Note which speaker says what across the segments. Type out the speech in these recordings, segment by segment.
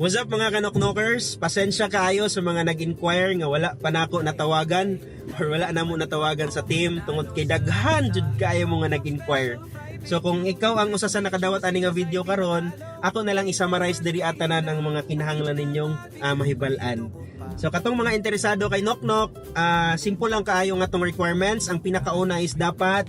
Speaker 1: What's up mga kanoknokers? Pasensya kaayo sa mga nag-inquire nga wala pa nako natawagan or wala na mo natawagan sa team tungod kay daghan jud kaayo mo nga nag-inquire. So kung ikaw ang usa sa nakadawat ani nga video karon, ako na lang i-summarize diri atanan ang mga kinahanglan ninyong mahibal-an. So katong mga interesado kay Knock, simple lang kaayo nga tong requirements. Ang pinakauna is dapat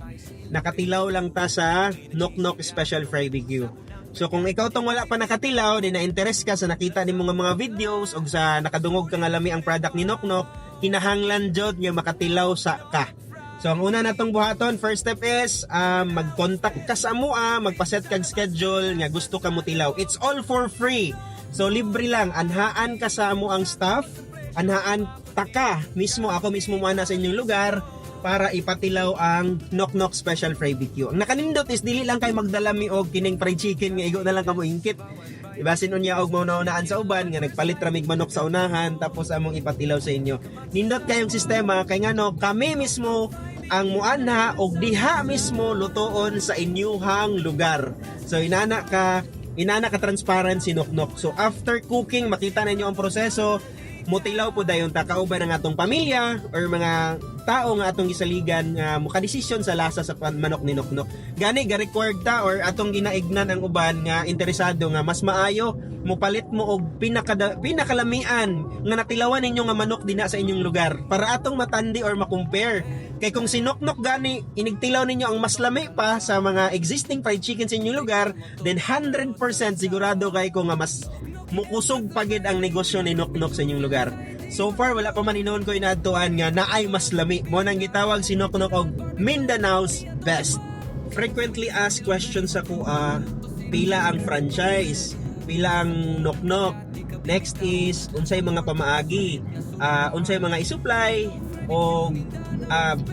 Speaker 1: nakatilaw lang ta sa Knock Special Fry BQ. So kung ikaw tong wala pa nakatilaw, di na-interest ka sa nakita ni mga videos o sa nakadungog ka nga lami ang product ni Knock, kinahanglan jud nga makatilaw sa ka. So ang una natong buhaton, first step is mag-contact ka sa amoa, magpa-set kag schedule nga gusto ka mo tilaw. It's all for free. So libre lang, anhaan ka sa amoang staff, anhaan taka mismo, ako mismo muna sa inyong lugar para ipatilaw ang Knock Special Fry BQ. Ang nakanindot is dili lang kay magdalami og kining fried chicken nga igo na lang kamo ingkit. Ibasin unya og mauna-unaan sa uban nga nagpalit ramig manok sa unahan tapos among ipatilaw sa inyo. Nindot kayong sistema kay ngano kami mismo ang muana og diha mismo lutoon sa inyuhang lugar. So inana ka transparent si Knock. So after cooking makita ninyo ang proseso, mutilaw po dayon ta kauban ng atong pamilya or mga tao nga atong gisaligan nga mukadesisyon sa lasa sa manok ni Knock. Gani ga required ta or atong ginaignan ang uban nga interesado nga mas maayo mupalit mo og pinakalamian nga natilawan ninyo nga manok dinha sa inyong lugar para atong matandi or makompare. Kay kung si Knock gani inigtilaw ninyo ang mas lami pa sa mga existing fried chicken sa inyong lugar, then 100% sigurado kay ko nga mas mukusog pagid ang negosyo ni Knock sa inyong lugar. So far wala pa man inon ko inaadtuan nga naay mas lami. Mo nang gitawag si Knock og Mindanao's best. Frequently asked questions ako, pila ang franchise, pila ang Knock. Next is unsay mga pamaagi, unsay mga i-supply o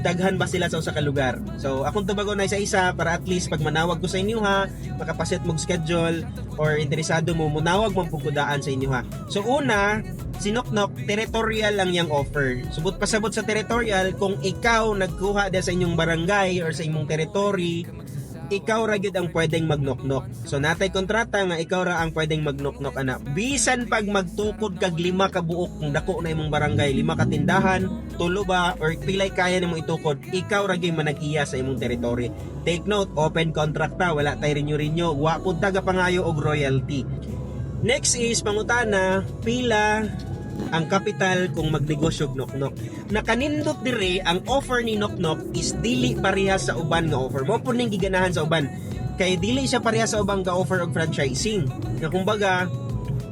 Speaker 1: daghan ba sila sa usa ka lugar. So akong tubagon na isa-isa para at least pag manawag ko sa inyo ha, makapaset mog schedule or interesado mo munawag mo pugkudaan sa inyo ha. So una, si Knock territorial lang yang offer. Subot pasabot sa territorial, kung ikaw nagkuha sa inyong barangay or sa imong territory, ikaw ra gyud ang pwedeng mag-knock. So natay kontrata nga ikaw ra ang pwedeng mag-knock ana. Bisan pag magtukod kag 5 ka buok kung dako na imong barangay, 5 ka tindahan, 3 ba or pilay kaya nimo itukod, ikaw ra gyud manag-iya sa imong territory. Take note, open contract ta, wala tay renew. Wa pud taga pangayo og royalty. Next is pangutana, pila ang capital kung magnegosyo og Knock. Nakanindot dire ang offer ni Knock is dili parehas sa uban nga offer. Mo pud ning giganahan sa uban kay dili siya parehas sa ubang ga offer og franchising. Nga kumbaga,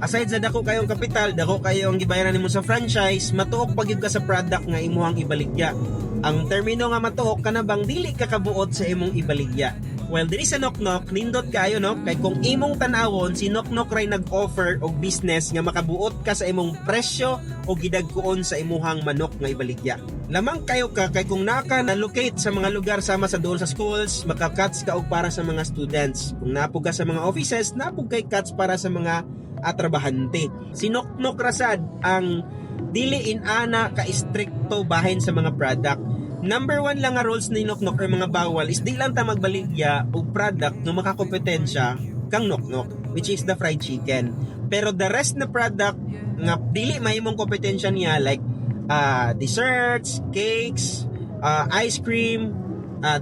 Speaker 1: aside sa dako kayong capital, dako kayo ang gibayaran nimo sa franchise, matuok pagyud ka sa product nga imuhang ibaligya. Ang termino nga matuok kana bang dili ka kabuot sa imong ibaligya. Well, diri sa Knock, nindot kayo no, kay kung imong tanawon si Knock ray nag-offer og business nga makabuot ka sa imong presyo o gidagkuon sa imuhang manok nga ibaligya. Lamang kayo ka kay kung naka na-locate sa mga lugar sama sa dool sa schools, maka-cuts ka og para sa mga students. Kung napog ka sa mga offices, napog kay cuts para sa mga trabahante. Si Knock rasad ang dili inana ka istrikto bahin sa mga product. Number 1 lang nga rules ni Knock or mga bawal is di lang ta magbaligya og product nga makakompetensya kang Knock, which is the fried chicken. Pero the rest na product nga dili mahimong kompetensya niya like desserts, cakes, ice cream,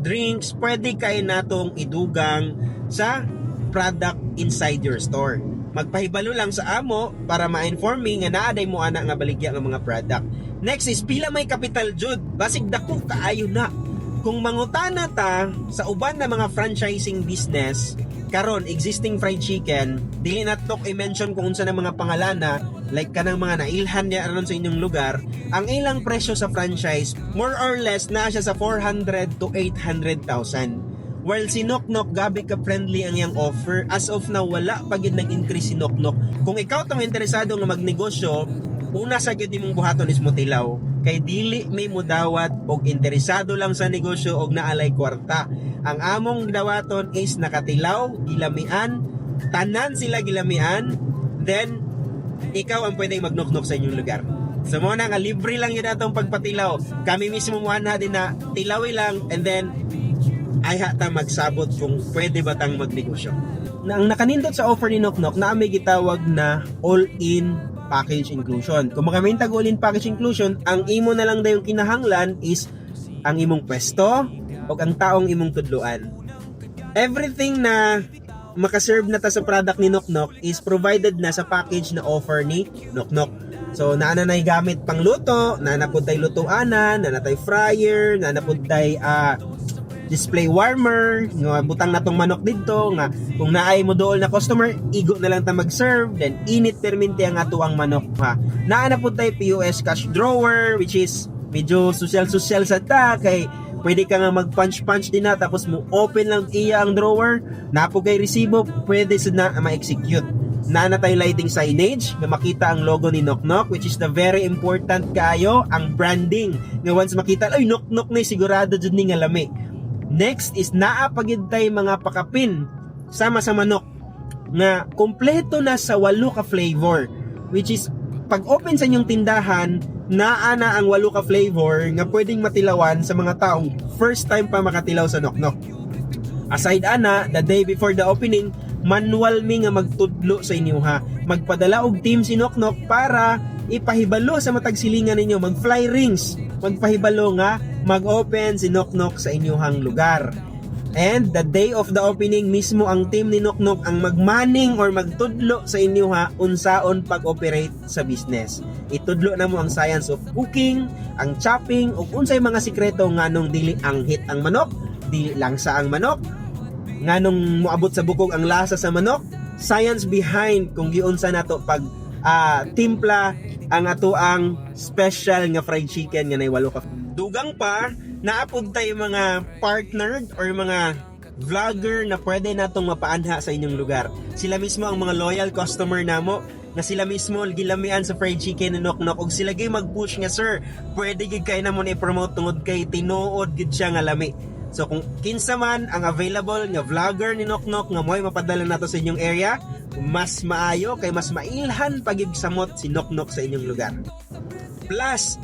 Speaker 1: drinks, pwede kay natong idugang sa product inside your store. Magpahibalo lang sa amo para ma-inform me nga naaday mo ana nga baligya nga mga product. Next is pila may capital jud. Basig dako kaayo na. Kung mangutana ta sa uban na mga franchising business karon existing fried chicken, dili na tok i-mention kung unsa na mga pangalana like kanang mga nailhan niya aron sa inyong lugar, ang ilang presyo sa franchise more or less na siya sa 400 to 800,000. While si Knock gabi ka friendly ang yang offer, as of now wala pa gid nag-increase si Knock. Kung ikaw tong interesado nga magnegosyo, una sa gid nimong buhaton is motilaw kay dili may mudawat og interesado lang sa negosyo og naalay kwarta. Ang among dawaton is nakatilaw, gilamian, tanan sila gilamian, then ikaw ang pwedeng mag-knock sa inyong lugar. So mo na nga libre lang yun atong pagpatilaw. Kami mismo mo na din na tilawi lang and then ay hata magsabot kung pwede ba tang magnegosyo. Na ang nakanindot sa offer ni Knock Knock na may gitawag na all-in package inclusion. Kung makamintag all-in package inclusion, ang imo na lang dayong kinahanglan is ang imong pwesto o ang taong imong tudluan. Everything na makaserve na ta sa product ni Knock Knock is provided na sa package na offer ni Knock Knock. So naana nay gamit pang luto, naana pud tay lutoanan, naana tay fryer, naana pud tay display warmer, nga butang na tong manok dito, nga kung naay mo dool na customer, igo na lang ta mag-serve, then init perminti ang ato ang manok ha. Naa na po tayo POS cash drawer, which is medyo social sa ta, kay pwede ka nga mag-punch din na, tapos mo open lang iya ang drawer, napo kay resibo, pwede sa na ma-execute. Naa na tayo lighting signage, na makita ang logo ni Knock Knock, which is the very important kayo, ang branding, nga once makita, ay Knock Knock na sigurado dyan ni nga lami. Next is naapagid tay mga pakapin sama sa manok nga kompleto na sa 8 ka flavor, which is pag open sa inyong tindahan naa na ang 8 ka flavor nga pwedeng matilawan sa mga taong first time pa makatilaw sa Knock Knock. Aside ana, the day before the opening, manual mi nga magtudlo sa inyo ha. Magpadala og team si Knock Knock para ipahibalo sa matag silingan ninyo, mag-fly rings, magpahibalo nga mag-open si Knock Knock sa inyong lugar. And the day of the opening mismo ang team ni Knock Knock ang magmaning or magtudlo sa inyo unsaon pag-operate sa business. Itudlo na mo ang science of cooking, ang chopping, ug unsay mga sikreto nganong dili ang hit ang manok, dili lang sa ang manok, nganong moabot sa bukog ang lasa sa manok, science behind kung giunsa nato pag timpla ang ato ang special nga fried chicken nga nay 8 ka. Dugang pa, naapod tayo mga partner or mga vlogger na pwede natong mapaanha sa inyong lugar. Sila mismo ang mga loyal customer namo, na sila mismo gilamian sa fried chicken ni Knock Knock, og sila gay mag-push nga, sir, pwede gid kay namon i-promote tungod kay tinuod gid siya nga lami. So kung kinsa man ang available nga vlogger ni Knock Knock nga mo'y mapadala nato sa inyong area, mas maayo kay mas mailhan pagig samot si Knock Knock sa inyong lugar. Plus,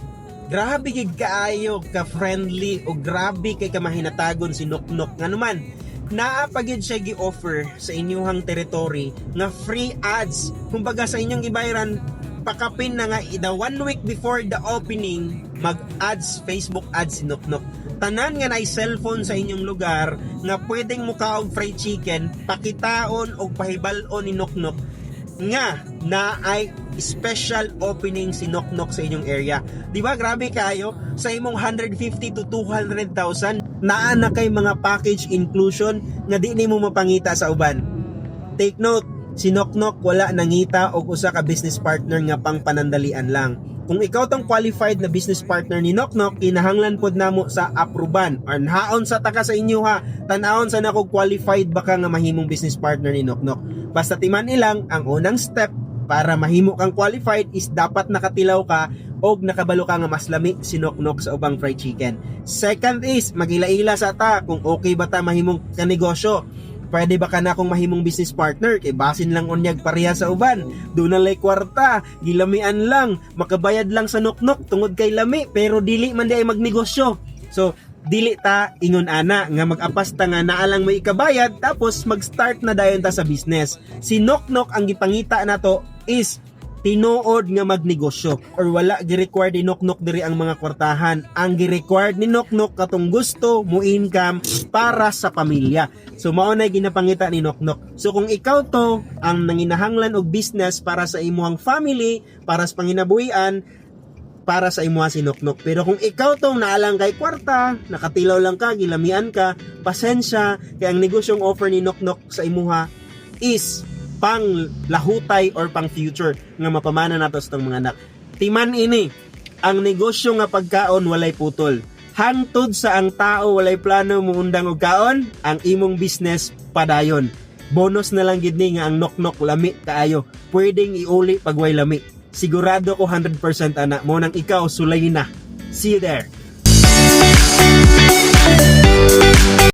Speaker 1: grabe gid kaayo ka friendly o grabe kay kamahinatagon si Knock Knock nga naman. Naa pa gid siya gi-offer sa inyong territory nga free ads. Kumbaga sa inyong gibayaran, pakapin na nga ida 1 week before the opening, mag-ads, Facebook ads si Knock Knock. Tanan nga nay cellphone sa inyong lugar nga pwedeng mukaog fried chicken, pakitaon o pahibal-on ni Knock Knock nga na ay special opening si Knock Knock sa inyong area. Di ba grabe kayo? Sa imong 150 to 200,000 naa na kay mga package inclusion nga di nimo mapangita sa uban. Take note, si Knock Knock wala nangita og usa ka business partner nga pang panandalian lang. Kung ikaw tong qualified na business partner ni Knock Knock, kinahanglan pod namo sa approban or haon sa taka sa inyo ha. Tan-awon sa nako qualified baka nga mahimong business partner ni Knock Knock. Basta timan ilang ang unang step para mahimo kang qualified is dapat nakatilaw ka og nakabalo ka nga mas lami si Knock Knock sa ubang fried chicken. Second is magila-ila sa ta kung okay ba ta mahimong kanegosyo. Pwede ba ka na akong mahimong business partner? Kay basin lang unyag pareha sa uban. Doon na lay kwarta, gilamian lang, makabayad lang sa Knock Knock tungod kay lami, pero dili man di ay magnegosyo. So, dili ta ingon ana nga mag-apas ta nga naa lang may ikabayad tapos mag-start na dayon ta sa business. Si Knock Knock ang gipangita nato is tinuod nga magnegosyo or wala gi-required ni Knock Knock diri ang mga kwartahan. Ang gi-required ni Knock Knock katong gusto mo income para sa pamilya. So mao na ginapangita ni Knock Knock. So kung ikaw to ang nanginahanglan og business para sa imong family, para sa panginabuhian, para sa imuha si Knock Knock. Pero kung ikaw tong naalang kay kwarta, nakatilaw lang ka, gilamian ka, pasensya, kay ang negosyong offer ni Knock Knock sa imuha is pang lahutay or pang future nga mapamana nato sa mga anak. Timan ini, ang negosyo nga pagkaon walay putol. Hangtod sa ang tao walay plano muundang og kaon, ang imong business padayon. Bonus na lang gid ni nga ang Knock Knock lami kaayo. Pwedeng iuli pag way lami. Sigurado ko 100% ana mo nang ikaw sulay na. See you there.